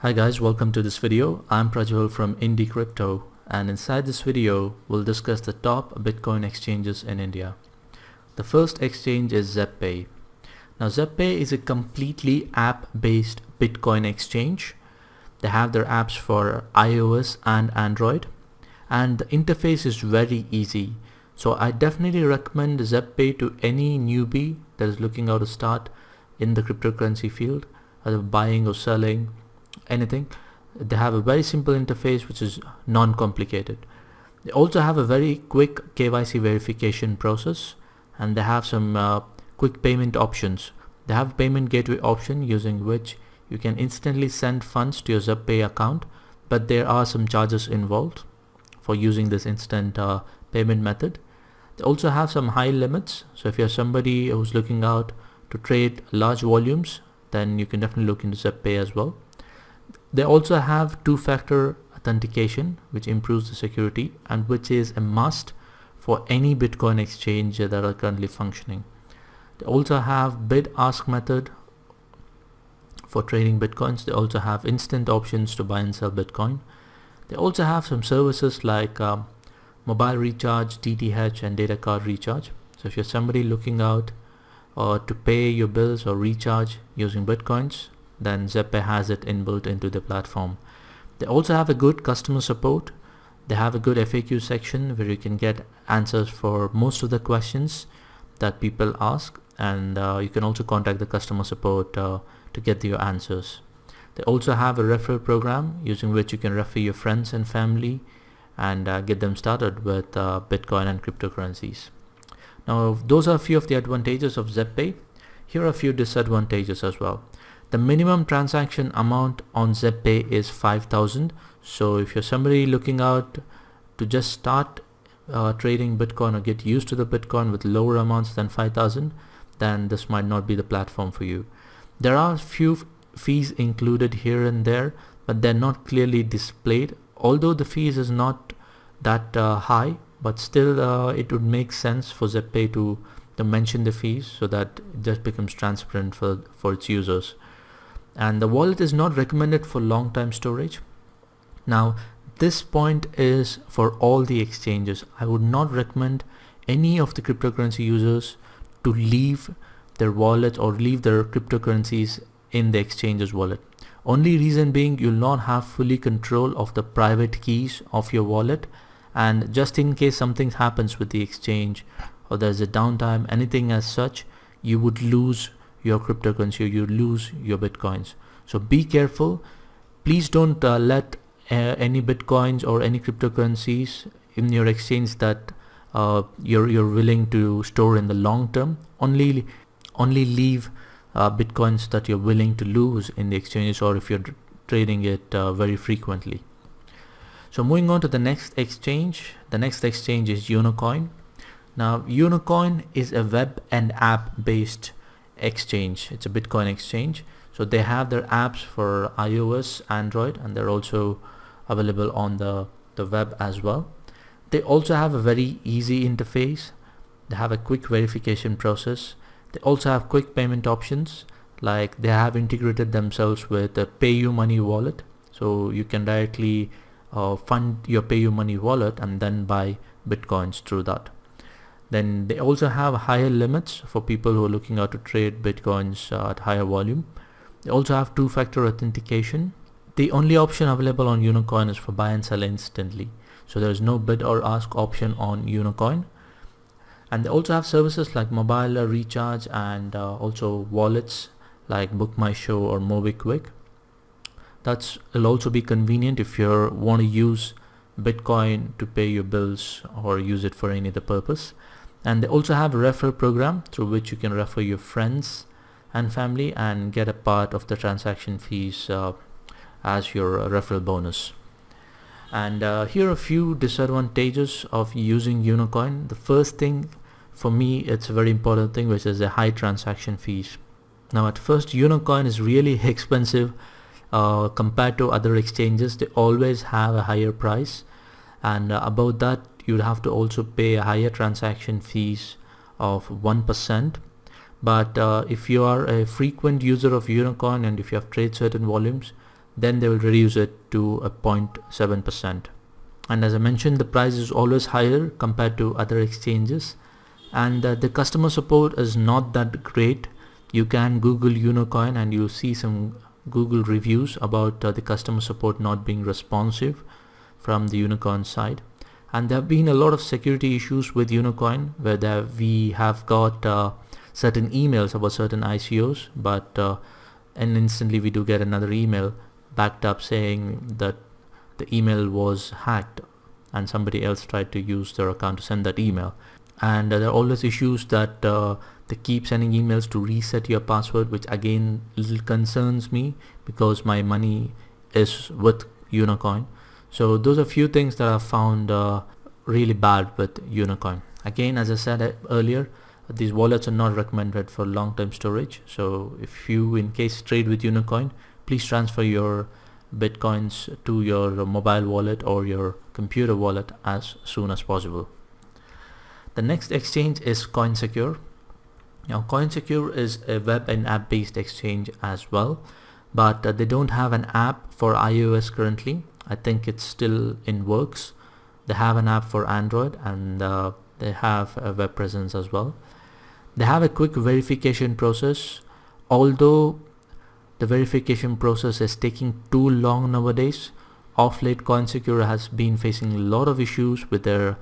Hi guys, welcome to this video. I'm Prajwal from Indie Crypto, and inside this video we'll discuss the top Bitcoin exchanges in India. The first exchange is ZebPay. Now ZebPay is a completely app-based Bitcoin exchange. They have their apps for iOS and Android, and the interface is very easy. So I definitely recommend ZebPay to any newbie that is looking out to start in the cryptocurrency field, either buying or selling, anything. They have a very simple interface which is non-complicated. They also have a very quick KYC verification process, and they have some quick payment options. They have a payment gateway option using which you can instantly send funds to your ZebPay account, but there are some charges involved for using this instant payment method. They also have some high limits, so if you're somebody who's looking out to trade large volumes, then you can definitely look into ZebPay as well. They also have two-factor authentication, which improves the security and which is a must for any Bitcoin exchange that are currently functioning. They also have bid-ask method for trading Bitcoins. They also have instant options to buy and sell Bitcoin. They also have some services like mobile recharge, DTH, and data card recharge. So if you're somebody looking out to pay your bills or recharge using Bitcoins, then ZebPay has it inbuilt into the platform. They also have a good customer support. They have a good FAQ section where you can get answers for most of the questions that people ask, and you can also contact the customer support to get your answers. They also have a referral program using which you can refer your friends and family and get them started with Bitcoin and cryptocurrencies. Now, those are a few of the advantages of ZebPay. Here are a few disadvantages as well. The minimum transaction amount on ZebPay is 5,000. So if you're somebody looking out to just start trading Bitcoin or get used to the Bitcoin with lower amounts than 5,000, then this might not be the platform for you. There are a few fees included here and there, but they're not clearly displayed. Although the fees is not that high, but still it would make sense for ZebPay to mention the fees so that it just becomes transparent for its users. And the wallet is not recommended for long-time storage. Now, this point is for all the exchanges. I would not recommend any of the cryptocurrency users to leave their wallet or leave their cryptocurrencies in the exchange's wallet. Only reason being, you'll not have fully control of the private keys of your wallet, and just in case something happens with the exchange or there's a downtime, anything as such, you would lose your cryptocurrency, or you lose your Bitcoins. So be careful. Please don't let any Bitcoins or any cryptocurrencies in your exchange that you're willing to store in the long term. Only leave Bitcoins that you're willing to lose in the exchanges, or if you're trading it very frequently. So moving on to the next exchange. The next exchange is YouKnowCoin. Now, YouKnowCoin is a web and app based exchange. It's a Bitcoin exchange. So they have their apps for iOS, Android, and they're also available on the web as well. They also have a very easy interface. They have a quick verification process. They also have quick payment options, like they have integrated themselves with a PayUmoney wallet. So you can directly fund your PayUmoney wallet and then buy Bitcoins through that. Then they also have higher limits for people who are looking out to trade Bitcoins at higher volume. They also have two-factor authentication. The only option available on YouKnowCoin is for buy and sell instantly. So there is no bid or ask option on YouKnowCoin. And they also have services like mobile recharge and also wallets like BookMyShow or MobiKwik. Will also be convenient if you want to use Bitcoin to pay your bills or use it for any other purpose. And they also have a referral program through which you can refer your friends and family and get a part of the transaction fees as your referral bonus. And here are a few disadvantages of using YouKnowCoin. The first thing for me, it's a very important thing, which is the high transaction fees. Now at first, YouKnowCoin is really expensive compared to other exchanges. They always have a higher price, and about that you'd have to also pay a higher transaction fees of 1%. But if you are a frequent user of YouKnowCoin and if you have traded certain volumes, then they will reduce it to a 0.7%. And as I mentioned, the price is always higher compared to other exchanges, and the customer support is not that great. You can Google YouKnowCoin and you'll see some Google reviews about the customer support not being responsive from the YouKnowCoin side. And there have been a lot of security issues with YouKnowCoin where we have got certain emails about certain ICOs, but and instantly we do get another email backed up saying that the email was hacked and somebody else tried to use their account to send that email. And there are always issues that they keep sending emails to reset your password, which again little concerns me because my money is with YouKnowCoin. So those are few things that I found really bad with YouKnowCoin. Again, as I said earlier, these wallets are not recommended for long-term storage. So if you in case trade with YouKnowCoin, please transfer your Bitcoins to your mobile wallet or your computer wallet as soon as possible. The next exchange is Coinsecure. Now Coinsecure is a web and app based exchange as well, but they don't have an app for iOS currently. I think it's still in works. They have an app for Android, and they have a web presence as well. They have a quick verification process, although the verification process is taking too long nowadays. Of late, Coinsecure has been facing a lot of issues with their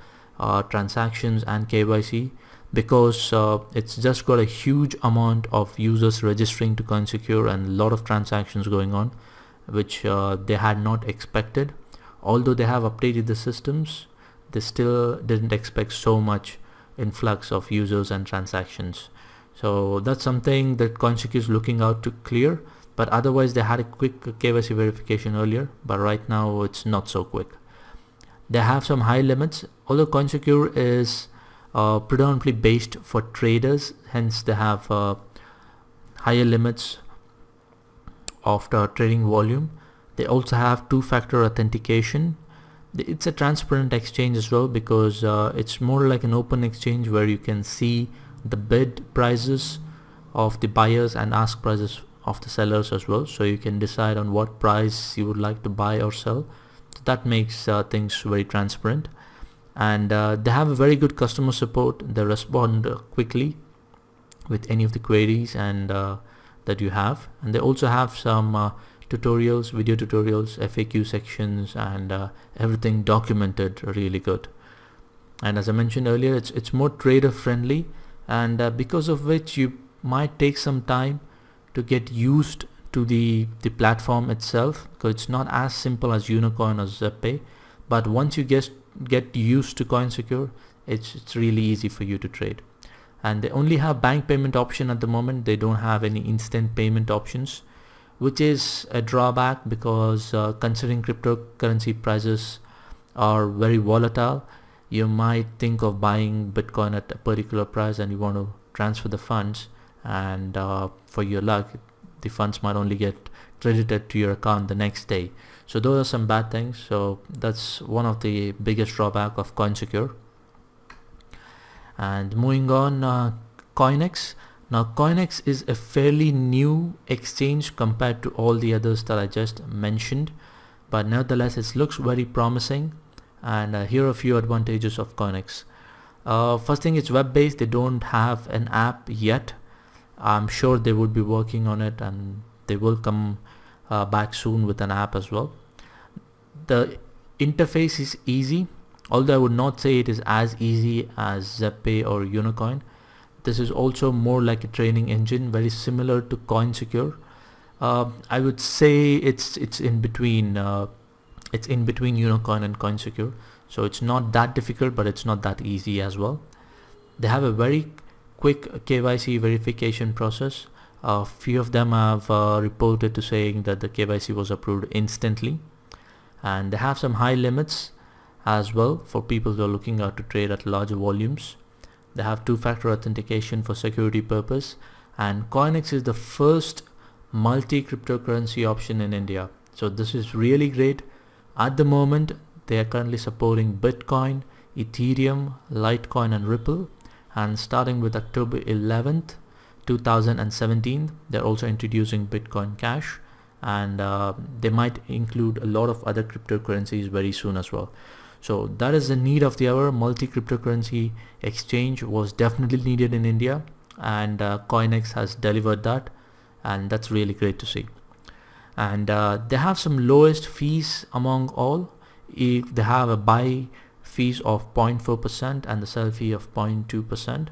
transactions and KYC because it's just got a huge amount of users registering to Coinsecure and a lot of transactions going on, which they had not expected. Although they have updated the systems, they still didn't expect so much influx of users and transactions. So that's something that Coinsecure is looking out to clear. But otherwise, they had a quick KYC verification earlier, but right now it's not so quick. They have some high limits, although Coinsecure is predominantly based for traders, hence they have higher limits of the trading volume. They also have two-factor authentication. It's a transparent exchange as well because it's more like an open exchange where you can see the bid prices of the buyers and ask prices of the sellers as well, so you can decide on what price you would like to buy or sell. So that makes things very transparent, and they have a very good customer support. They respond quickly with any of the queries and that you have, and they also have some tutorials, video tutorials, FAQ sections, and everything documented really good. And as I mentioned earlier, it's more trader friendly, and because of which you might take some time to get used to the platform itself, because it's not as simple as YouKnowCoin or ZepPay. But once you get used to Coinsecure, it's really easy for you to trade. And they only have bank payment option at the moment. They don't have any instant payment options, which is a drawback because considering cryptocurrency prices are very volatile, you might think of buying Bitcoin at a particular price and you want to transfer the funds, and for your luck the funds might only get credited to your account the next day. So those are some bad things. So that's one of the biggest drawback of Coinsecure. And moving on, CoinX. Now CoinX is a fairly new exchange compared to all the others that I just mentioned, but nevertheless it looks very promising, and here are a few advantages of CoinX. First thing, it's web based. They don't have an app yet. I'm sure they would be working on it, and they will come back soon with an app as well. The interface is easy, although I would not say it is as easy as ZepPay or YouKnowCoin. This is also more like a trading engine, very similar to Coinsecure. I would say it's in between. It's in between YouKnowCoin and Coinsecure, so it's not that difficult, but it's not that easy as well. They have a very quick KYC verification process. A few of them have reported to saying that the KYC was approved instantly, and they have some high limits as well for people who are looking out to trade at larger volumes. They have two-factor authentication for security purpose, and CoinX is the first multi-cryptocurrency option in India. So this is really great. At the moment, they are currently supporting Bitcoin, Ethereum, Litecoin, and Ripple. And starting with October 11th, 2017, they're also introducing Bitcoin Cash. and they might include a lot of other cryptocurrencies very soon as well. So that is the need of the hour. Multi-cryptocurrency exchange was definitely needed in India, and CoinX has delivered that, and that's really great to see. And they have some lowest fees among all. If they have a buy fees of 0.4% and the sell fee of 0.2%.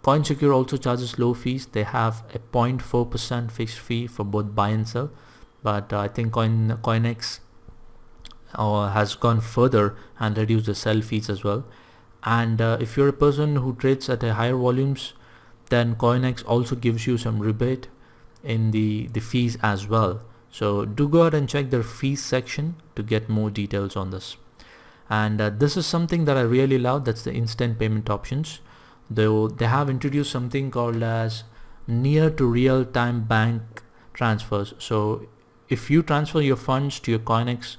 Coinsecure also charges low fees. They have a 0.4% fixed fee for both buy and sell, but I think CoinX has gone further and reduced the sell fees as well. And if you're a person who trades at a higher volumes, then CoinX also gives you some rebate in the fees as well. So do go ahead and check their fees section to get more details on this. And this is something that I really love. That's the instant payment options. Though they have introduced something called as near to real time bank transfers. So if you transfer your funds to your CoinX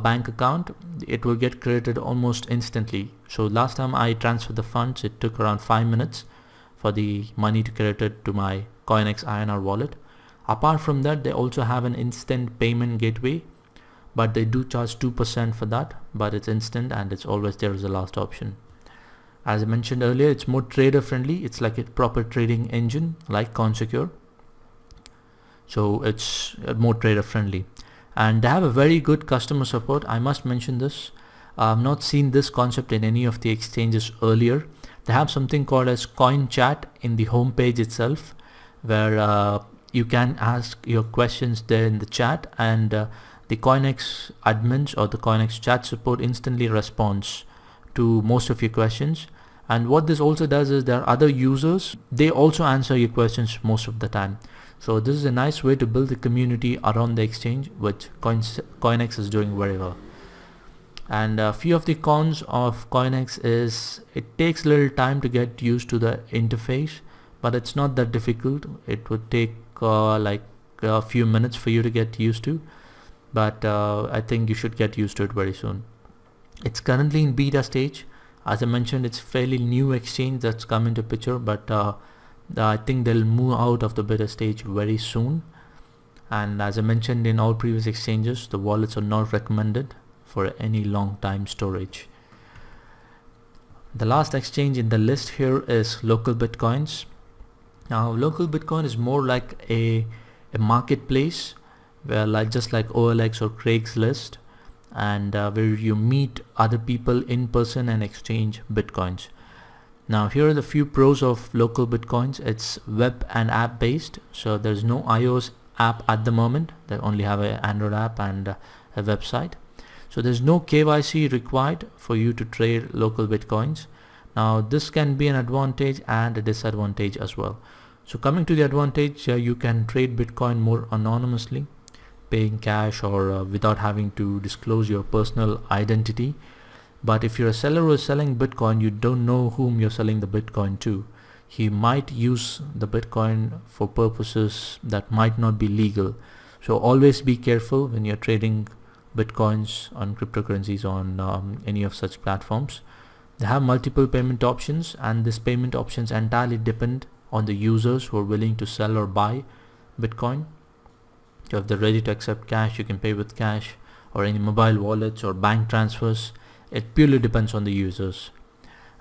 bank account, it will get credited almost instantly. So last time I transferred the funds, it took around 5 minutes for the money to credit to my CoinX INR wallet. Apart from that, they also have an instant payment gateway, but they do charge 2% for that, but it's instant and it's always there as the last option. As I mentioned earlier, it's more trader friendly. It's like a proper trading engine like Coinsecure. So it's more trader friendly. And they have a very good customer support. I must mention this. I've not seen this concept in any of the exchanges earlier. They have something called as Coin Chat in the homepage itself, where you can ask your questions there in the chat, and the CoinX admins or the CoinX chat support instantly responds to most of your questions. And what this also does is there are other users, they also answer your questions most of the time. So this is a nice way to build a community around the exchange, which CoinX is doing very well. And a few of the cons of CoinX is it takes a little time to get used to the interface, but it's not that difficult. It would take like a few minutes for you to get used to, but I think you should get used to it very soon. It's currently in beta stage. As I mentioned, it's fairly new exchange that's come into picture, but I think they'll move out of the beta stage very soon. And as I mentioned in all previous exchanges, the wallets are not recommended for any long time storage. The last exchange in the list here is Local Bitcoins. Now Local Bitcoin is more like a marketplace where just like OLX or Craigslist, and where you meet other people in person and exchange bitcoins. Now here are the few pros of Local Bitcoins. It's web and app based, so there's no iOS app at the moment. They only have an Android app and a website. So there's no KYC required for you to trade Local Bitcoins. Now this can be an advantage and a disadvantage as well. So coming to the advantage, you can trade Bitcoin more anonymously, paying cash or without having to disclose your personal identity. But if you're a seller who is selling Bitcoin, you don't know whom you're selling the Bitcoin to. He might use the Bitcoin for purposes that might not be legal. So always be careful when you're trading Bitcoins on cryptocurrencies on any of such platforms. They have multiple payment options, and these payment options entirely depend on the users who are willing to sell or buy Bitcoin. So if they're ready to accept cash, you can pay with cash or any mobile wallets or bank transfers. It purely depends on the users.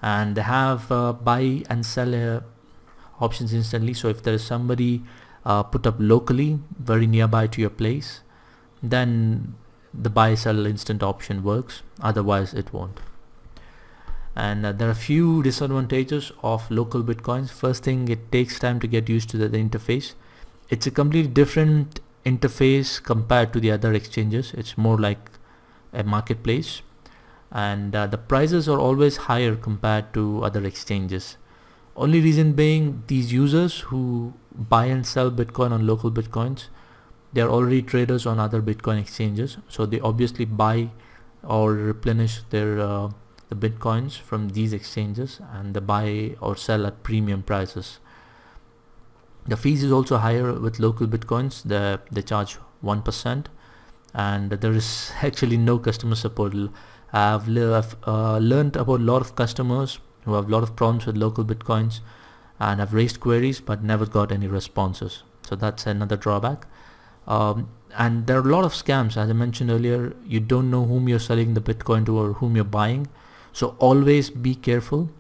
And they have buy and sell options instantly. So if there is somebody put up locally very nearby to your place, then the buy sell instant option works. Otherwise it won't. And there are a few disadvantages of Local Bitcoins. First thing, it takes time to get used to the interface. It's a completely different interface compared to the other exchanges. It's more like a marketplace, and the prices are always higher compared to other exchanges. Only reason being, these users who buy and sell Bitcoin on Local Bitcoins, they are already traders on other Bitcoin exchanges, so they obviously buy or replenish their the Bitcoins from these exchanges, and they buy or sell at premium prices. The fees is also higher with Local Bitcoins. They charge 1%, and there is actually no customer support. I've learned about a lot of customers who have a lot of problems with Local Bitcoins and have raised queries but never got any responses. So that's another drawback. And there are a lot of scams. As I mentioned earlier, you don't know whom you're selling the Bitcoin to or whom you're buying, so always be careful.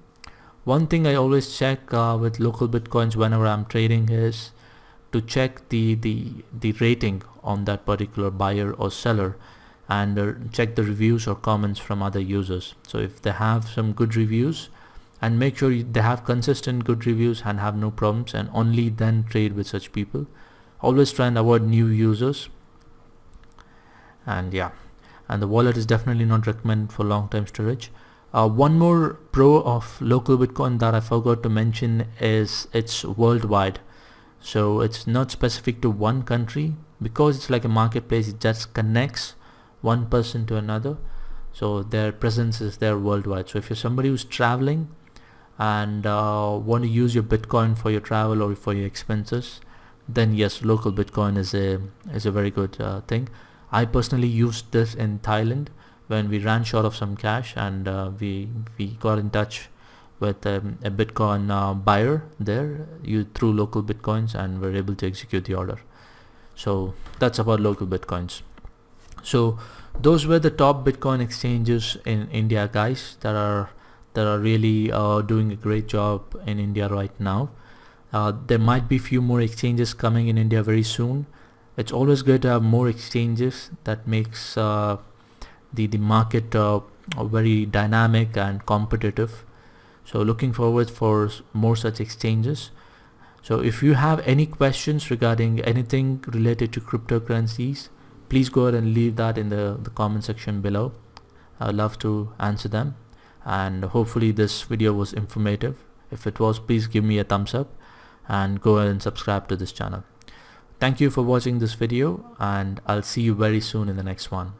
One thing I always check with local Bitcoins whenever I'm trading is to check the rating on that particular buyer or seller, and check the reviews or comments from other users. So if they have some good reviews, and make sure they have consistent good reviews and have no problems, and only then trade with such people. Always try and avoid new users. And yeah, and the wallet is definitely not recommended for long-term storage. One more pro of local Bitcoin that I forgot to mention is it's worldwide. So it's not specific to one country, because it's like a marketplace. It just connects one person to another, so their presence is there worldwide. So if you're somebody who's traveling and want to use your Bitcoin for your travel or for your expenses, then yes, local Bitcoin is a very good thing. I personally used this in Thailand when we ran short of some cash, and we got in touch with a Bitcoin buyer there through local Bitcoins, and were able to execute the order. So that's about local Bitcoins. So those were the top Bitcoin exchanges in India, guys, that are really doing a great job in India right now. There might be few more exchanges coming in India very soon. It's always good to have more exchanges. That makes the market very dynamic and competitive. So looking forward for more such exchanges. So if you have any questions regarding anything related to cryptocurrencies, please go ahead and leave that in the comment section below. I'd love to answer them, and hopefully this video was informative. If it was, please give me a thumbs up and go ahead and subscribe to this channel. Thank you for watching this video, and I'll see you very soon in the next one.